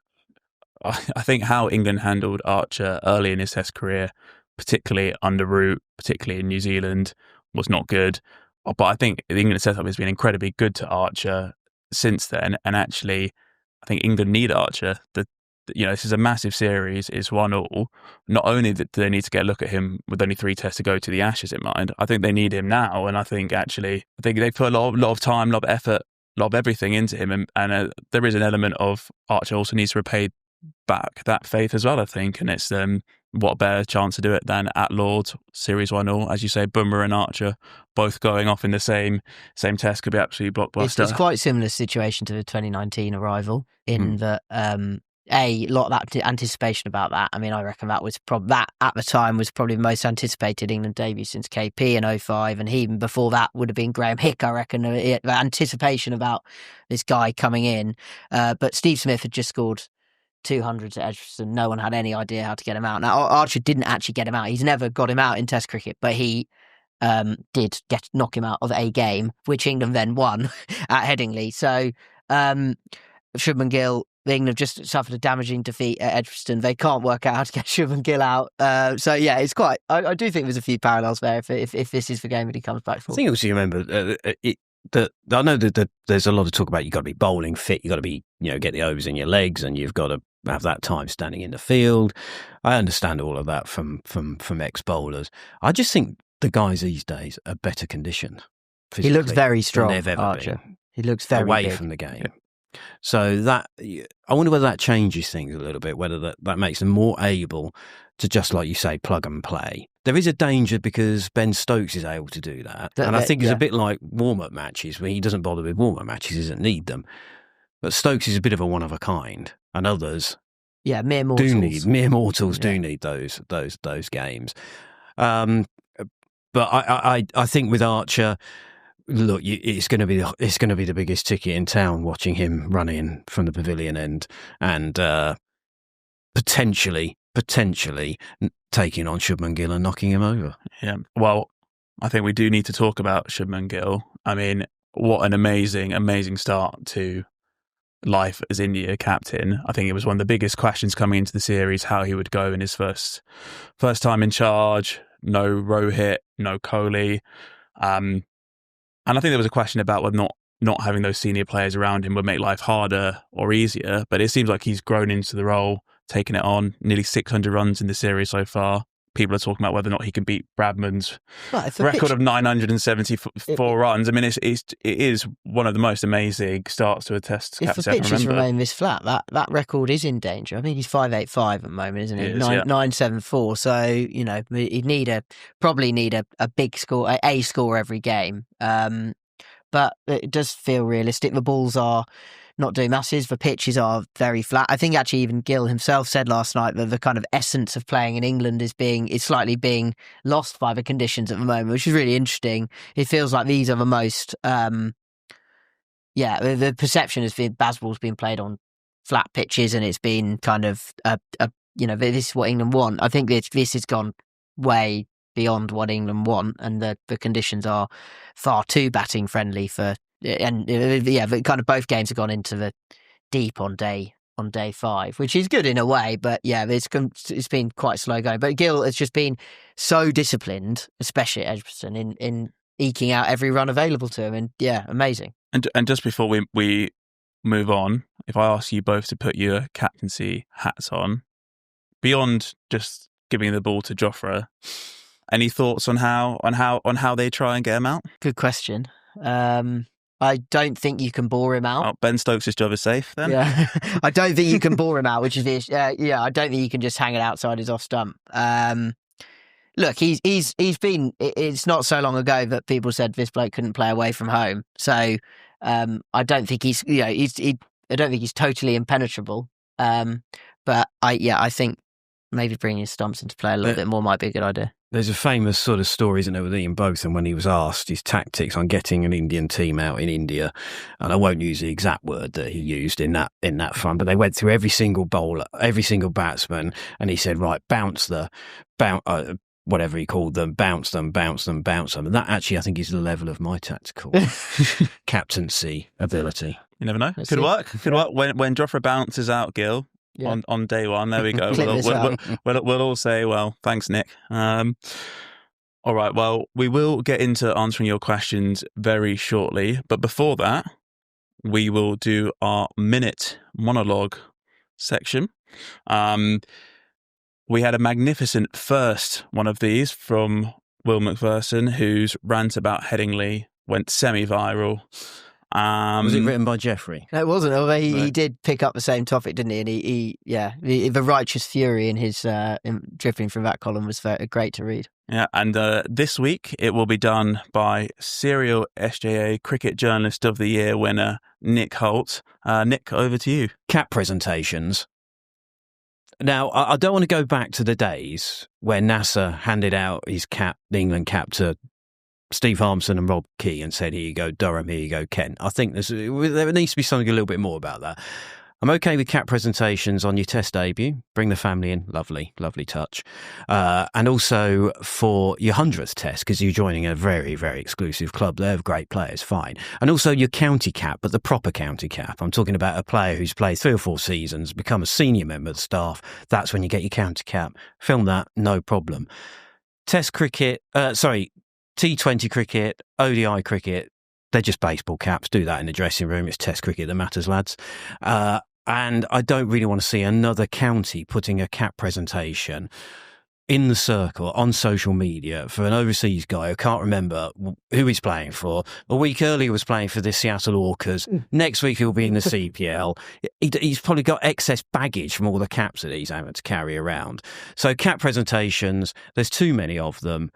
I think how England handled Archer early in his Test career, particularly under Root, particularly in New Zealand, was not good. But I think the England setup has been incredibly good to Archer since then. And actually, I think England need Archer. This is a massive series. It's 1-1. Not only do they need to get a look at him with only 3 tests to go to the Ashes in mind, I think they need him now. And I think they put a lot of time, a lot of effort, a lot of everything into him. And there is an element of Archer also needs to repay back that faith as well, I think. And it's what better chance to do it than at Lord's, Series 1-1. As you say, Bumrah and Archer both going off in the same test could be absolutely blockbuster. It's quite a similar situation to the 2019 arrival in that... a lot of that anticipation about that. I mean, I reckon that was that at the time was probably the most anticipated England debut since KP in 2005, and even before that would have been Graham Hick. I reckon the anticipation about this guy coming in. But Steve Smith had just scored 200s at Edgbaston. No one had any idea how to get him out. Now Archer didn't actually get him out. He's never got him out in Test cricket, but he did knock him out of a game, which England then won at Headingley. So Subman Gill. England have just suffered a damaging defeat at Edgbaston. They can't work out how to get Subman Gill out. So yeah, it's quite. I do think there's a few parallels there if this is the game that he comes back for. I think also you remember that I know that there's a lot of talk about you got to be bowling fit, you got to be get the overs in your legs, and you've got to have that time standing in the field. I understand all of that from ex bowlers. I just think the guys these days are better conditioned. He looks very strong, than they've ever Archer. been. He looks very away big from the game. Yeah. So that, I wonder whether that changes things a little bit, whether that makes them more able to, just like you say, plug and play. There is a danger because Ben Stokes is able to do that. And I think it's a bit like warm-up matches, where he doesn't bother with warm-up matches, he doesn't need them. But Stokes is a bit of a one of a kind, and others mere mortals do need those games. But I think with Archer, look, it's going to be the biggest ticket in town watching him run in from the pavilion end and potentially taking on Subman Gill and knocking him over. Yeah, well, I think we do need to talk about Subman Gill. I mean, what an amazing start to life as India captain. I think it was one of the biggest questions coming into the series, how he would go in his first time in charge. No Rohit, no Crawley. And I think there was a question about whether not having those senior players around him would make life harder or easier. But it seems like he's grown into the role, taken it on. Nearly 600 runs in the series so far. People are talking about whether or not he can beat Bradman's record of 974 runs. I mean, it is one of the most amazing starts to a Test. If the pitches remain this flat, that record is in danger. I mean, he's 585 at the moment, isn't he? 974. So he'd probably need a big score, a score every game. But it does feel realistic. The balls are not doing masses. The pitches are very flat. I think actually even Gill himself said last night that the kind of essence of playing in England is slightly being lost by the conditions at the moment, which is really interesting. It feels like these are the most, the perception has been Bazball's been played on flat pitches, and it's been kind of, this is what England want. I think this has gone way beyond what England want, and the conditions are far too batting friendly for. And kind of both games have gone into the deep on day 5, which is good in a way. But yeah, it's been quite slow going. But Gill has just been so disciplined, especially at Edgbaston, in eking out every run available to him. And yeah, amazing. And just before we move on, if I ask you both to put your captaincy hats on, beyond just giving the ball to Jofra, any thoughts on how they try and get him out? Good question. I don't think you can bore him out. Oh, Ben Stokes' job is safe then. Yeah, I don't think you can bore him out, which is the issue. I don't think you can just hang it outside his off stump. Look, he's been. It's not so long ago that people said this bloke couldn't play away from home. So I don't think he's. I don't think he's totally impenetrable. But I think maybe bringing his stumps into play a little bit more might be a good idea. There's a famous sort of story, isn't there, with Ian Botham when he was asked his tactics on getting an Indian team out in India, and I won't use the exact word that he used in that front, but they went through every single bowler, every single batsman, and he said, right, whatever he called them, bounce them. And that actually, I think, is the level of my tactical captaincy ability. You never know. Could work. When Jofra bounces out Gill. Yeah. On day one, there we go. We'll all say, well, thanks, Nick. All right, well, we will get into answering your questions very shortly. But before that, we will do our minute monologue section. We had a magnificent first one of these from Will McPherson, whose rant about Headingley went semi-viral. Was it written by Jeffrey? No, it wasn't. Although he did pick up the same topic, didn't he? And the righteous fury in his dripping from that column was very great to read. Yeah, and this week it will be done by serial SJA Cricket Journalist of the Year winner Nick Holt. Nick, over to you. Cap presentations. Now, I don't want to go back to the days where Nasser handed out his cap, the England cap, to Steve Harmson and Rob Key and said, here you go, Durham, here you go, Kent. I think there needs to be something a little bit more about that. I'm okay with cap presentations on your test debut. Bring the family in. Lovely, lovely touch. And also for your 100th test, because you're joining a very, very exclusive club. They have great players, fine. And also your county cap, but the proper county cap. I'm talking about a player who's played 3 or 4 seasons, become a senior member of the staff. That's when you get your county cap. Film that, no problem. Test cricket, T20 cricket, ODI cricket, they're just baseball caps. Do that in the dressing room. It's test cricket that matters, lads. And I don't really want to see another county putting a cap presentation in the circle on social media for an overseas guy who can't remember who he's playing for. A week earlier was playing for the Seattle Orcas. Next week he'll be in the CPL. He's probably got excess baggage from all the caps that he's having to carry around. So cap presentations, there's too many of them.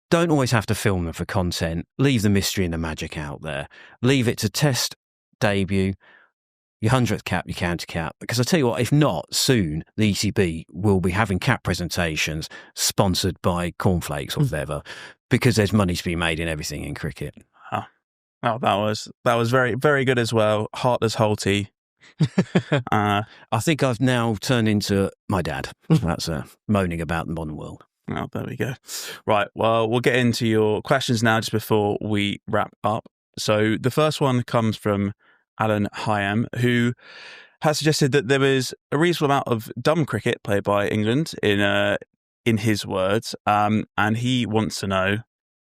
Don't always have to film them for content. Leave the mystery and the magic out there. Leave it to test debut, your 100th cap, your county cap. Because I tell you what, if not, soon the ECB will be having cap presentations sponsored by cornflakes or whatever, because there's money to be made in everything in cricket. Oh, that was very, very good as well. Heartless Holty. I think I've now turned into my dad. That's moaning about the modern world. Oh, there we go. Right, well, we'll get into your questions now just before we wrap up. So the first one comes from Alan Hyam, who has suggested that there was a reasonable amount of dumb cricket played by England, in his words, and he wants to know,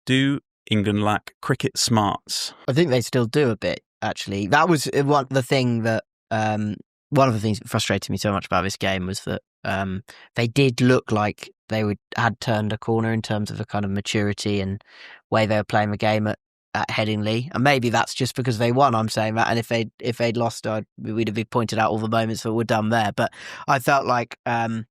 do England lack cricket smarts? I think they still do a bit, actually. That was one of the things that frustrated me so much about this game was that they did look like they had turned a corner in terms of the kind of maturity and way they were playing the game at Headingley. And maybe that's just because they won, I'm saying that. And if they'd lost, we'd have pointed out all the moments that were done there. But I felt like the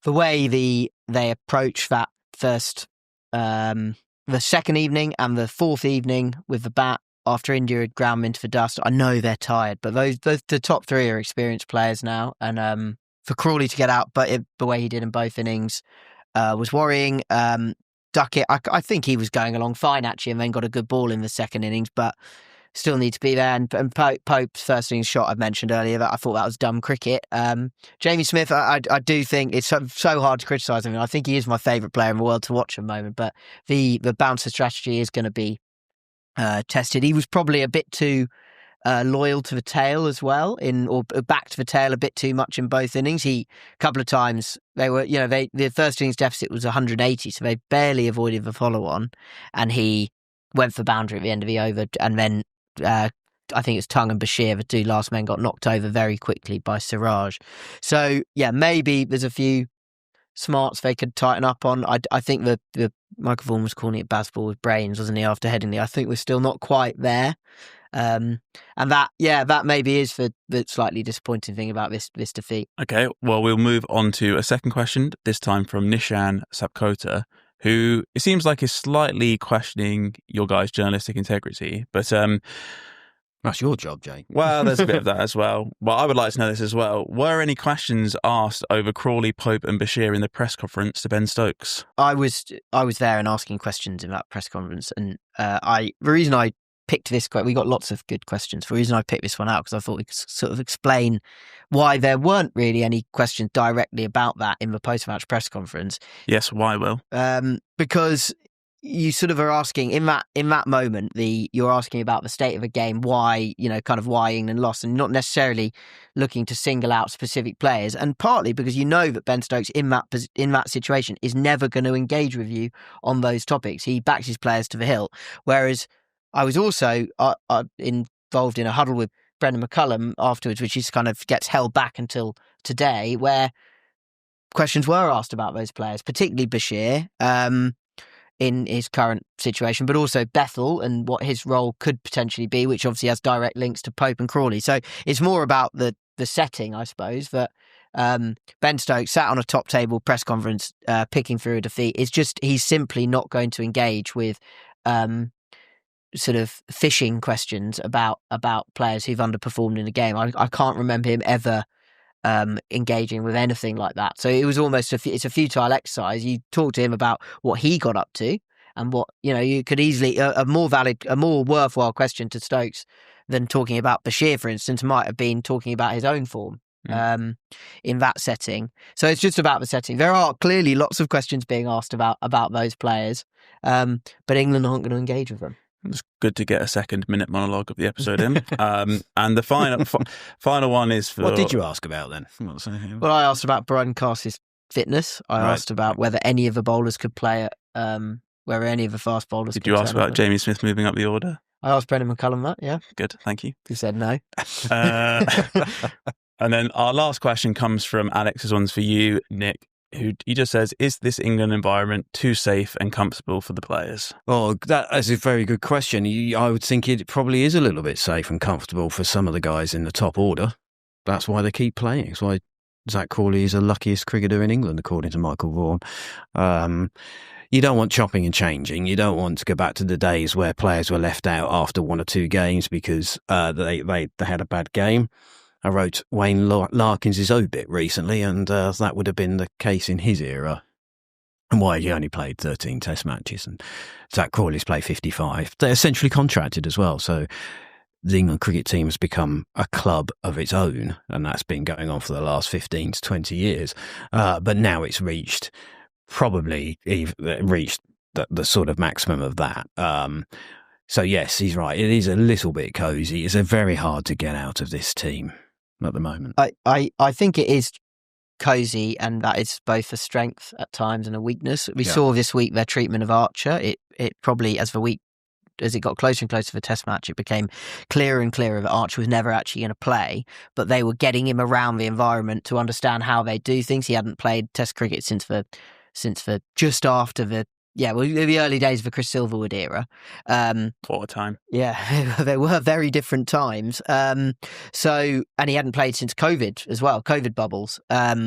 way they approached that first, the second evening and the fourth evening with the bat after India had ground them into the dust, I know they're tired, but the top 3 are experienced players now. And for Crawley to get out, but the way he did in both innings was worrying. Duckett, I think he was going along fine, actually, and then got a good ball in the second innings, but still need to be there. And Pope's first innings shot I mentioned earlier, I thought that was dumb cricket. Jamie Smith, I do think it's so hard to criticise him. I think he is my favourite player in the world to watch at the moment, but the bouncer strategy is going to be tested. He was probably a bit too loyal to the tail as well, or back to the tail a bit too much in both innings. A couple of times they were, the first innings deficit was 180, so they barely avoided the follow-on, and he went for boundary at the end of the over, and then I think it's Tongue and Bashir, the two last men, got knocked over very quickly by Siraj. So, yeah, maybe there's a few smarts they could tighten up on. I think the Michael Vaughan was calling it Bazball with brains, wasn't he, after Headingley? I think we're still not quite there. And that maybe is the slightly disappointing thing about this defeat. Okay, well, we'll move on to a second question, this time from Nishan Sapkota, who it seems like is slightly questioning your guys' journalistic integrity, but that's your job, Jake. Well, there's a bit of that as well. Well, I would like to know this as well. Were any questions asked over Crawley, Pope and Bashir in the press conference to Ben Stokes? I was there and asking questions in that press conference, and the reason I picked this, we got lots of good questions. The reason I picked this one out, because I thought we could sort of explain why there weren't really any questions directly about that in the post-match press conference. Yes, why, Will? Because you sort of are asking in that moment, you're asking about the state of the game, why, kind of why England lost, and not necessarily looking to single out specific players. And partly because you know that Ben Stokes in that situation is never going to engage with you on those topics. He backs his players to the hilt. Whereas I was also involved in a huddle with Brendan McCullum afterwards, which is kind of gets held back until today, where questions were asked about those players, particularly Bashir, in his current situation, but also Bethel and what his role could potentially be, which obviously has direct links to Pope and Crawley. So it's more about the setting, I suppose, that Ben Stokes sat on a top table press conference picking through a defeat. It's just he's simply not going to engage with sort of fishing questions about players who've underperformed in a game. I can't remember him ever engaging with anything like that. So it was almost it's a futile exercise. You talk to him about what he got up to and what, you could easily, a more worthwhile question to Stokes than talking about Bashir, for instance, might have been talking about his own form in that setting. So it's just about the setting. There are clearly lots of questions being asked about those players, but England aren't going to engage with them. It's good to get a second-minute monologue of the episode in. And the final one is for... What did you ask about then? Well, I asked about Brydon Castle's fitness. I asked about whether any of the bowlers could play whether any of the fast bowlers could. Did you ask about Jamie Smith moving up the order? I asked Brendan McCullum that, yeah. Good, thank you. He said no. And then our last question comes from Alex. This one's for you, Nick. He just says, is this England environment too safe and comfortable for the players? Oh, that is a very good question. I would think it probably is a little bit safe and comfortable for some of the guys in the top order. That's why they keep playing. It's why Zach Crawley is the luckiest cricketer in England, according to Michael Vaughan. You don't want chopping and changing. You don't want to go back to the days where players were left out after one or two games because they had a bad game. I wrote Wayne Larkins' obit recently, and that would have been the case in his era. And why he only played 13 Test matches, and Zach Crawley's played 55. They're essentially contracted as well, so the England cricket team has become a club of its own, and that's been going on for the last 15 to 20 years. But now it's reached the sort of maximum of that. So yes, he's right. It is a little bit cosy. It's very hard to get out of this team at the moment. I think it is cosy, and that is both a strength at times and a weakness. We saw this week their treatment of Archer. It probably, as it got closer and closer to the Test match, it became clearer and clearer that Archer was never actually going to play, but they were getting him around the environment to understand how they do things. He hadn't played Test cricket since just after the early days of the Chris Silverwood era. What a time. Yeah, they were very different times. And he hadn't played since COVID as well, COVID bubbles,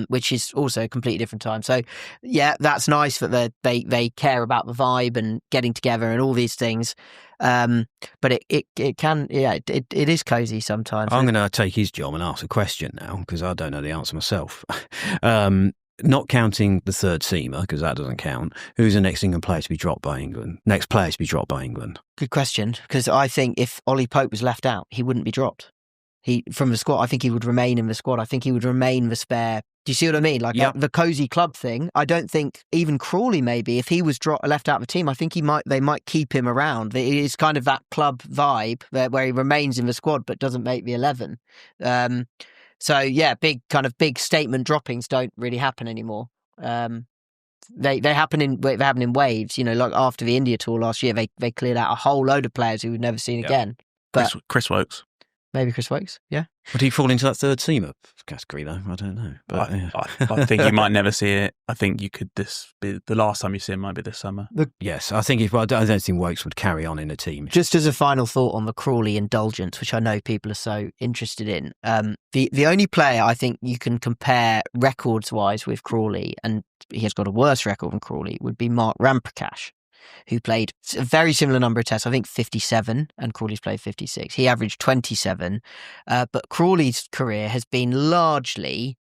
which is also a completely different time. So, yeah, that's nice that they care about the vibe and getting together and all these things. But it is cosy sometimes. I'm going to take his job and ask a question now, because I don't know the answer myself. Not counting the third seamer, because that doesn't count. Who's the next England player to be dropped by England? Next player to be dropped by England? Good question, because I think if Ollie Pope was left out, he wouldn't be dropped. From the squad, I think he would remain in the squad. I think he would remain the spare. Do you see what I mean? Like the cosy club thing. I don't think even Crawley, maybe if he was left out of the team, I think they might keep him around. It is kind of that club vibe where he remains in the squad but doesn't make the 11. So yeah, big statement droppings don't really happen anymore. They happen in waves. Like after the India tour last year, they cleared out a whole load of players who we've never seen again. But Chris Wokes. Maybe Chris Wokes, yeah. Would he fall into that third seamer category, though? I don't know. But I think you might never see it. I think you could. This be the last time you see him might be this summer. Yes, I think I don't think Wokes would carry on in a team. Just as a final thought on the Crawley indulgence, which I know people are so interested in, the only player I think you can compare records-wise with Crawley, and he has got a worse record than Crawley, would be Mark Ramprakash, who played a very similar number of tests, I think 57, and Crawley's played 56. He averaged 27, but Crawley's career has been largely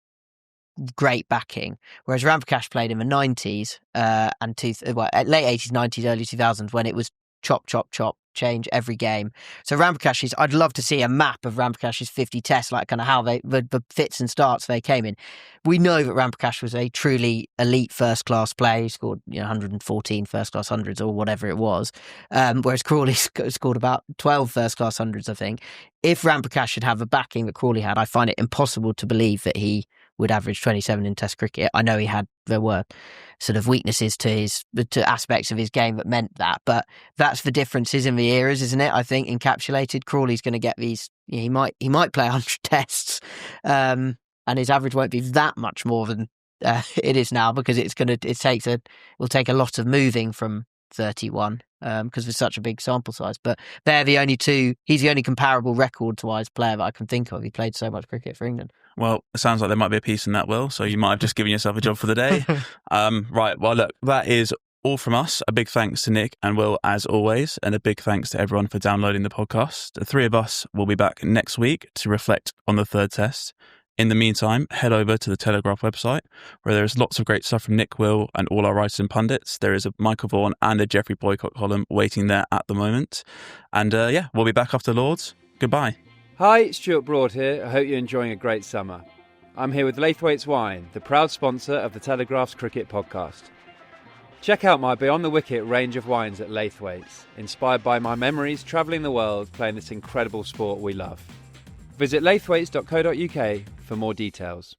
great backing, whereas Ramprakash played in the 90s and late 80s, 90s, early 2000s, when it was chop, chop, chop, change every game. So Ramprakash I'd love to see a map of Ramprakash 50 tests, like kind of how the fits and starts they came in. We know that Ramprakash was a truly elite first-class player. He scored 114 first-class hundreds or whatever it was, whereas Crawley scored about 12 first-class hundreds, I think. If Ramprakash should have the backing that Crawley had, I find it impossible to believe that he would average 27 in Test cricket. I know there were sort of weaknesses to aspects of his game that meant that, but that's the differences in the eras, isn't it? I think encapsulated. Crawley's going to get these. He might play 100 tests, and his average won't be that much more than it is now, because it will take a lot of moving from 31 because there's such a big sample size. But they're the only two. He's the only comparable records-wise player that I can think of. He played so much cricket for England. Well, it sounds like there might be a piece in that, Will, so you might have just given yourself a job for the day. Right, well, look, that is all from us. A big thanks to Nick and Will, as always, and a big thanks to everyone for downloading the podcast. The three of us will be back next week to reflect on the third test. In the meantime, head over to the Telegraph website, where there is lots of great stuff from Nick, Will, and all our writers and pundits. There is a Michael Vaughan and a Geoffrey Boycott column waiting there at the moment. And we'll be back after Lords. Goodbye. Hi, Stuart Broad here. I hope you're enjoying a great summer. I'm here with Laithwaite's Wine, the proud sponsor of the Telegraph's Cricket Podcast. Check out my Beyond the Wicket range of wines at Laithwaite's, inspired by my memories travelling the world playing this incredible sport we love. Visit laithwaites.co.uk for more details.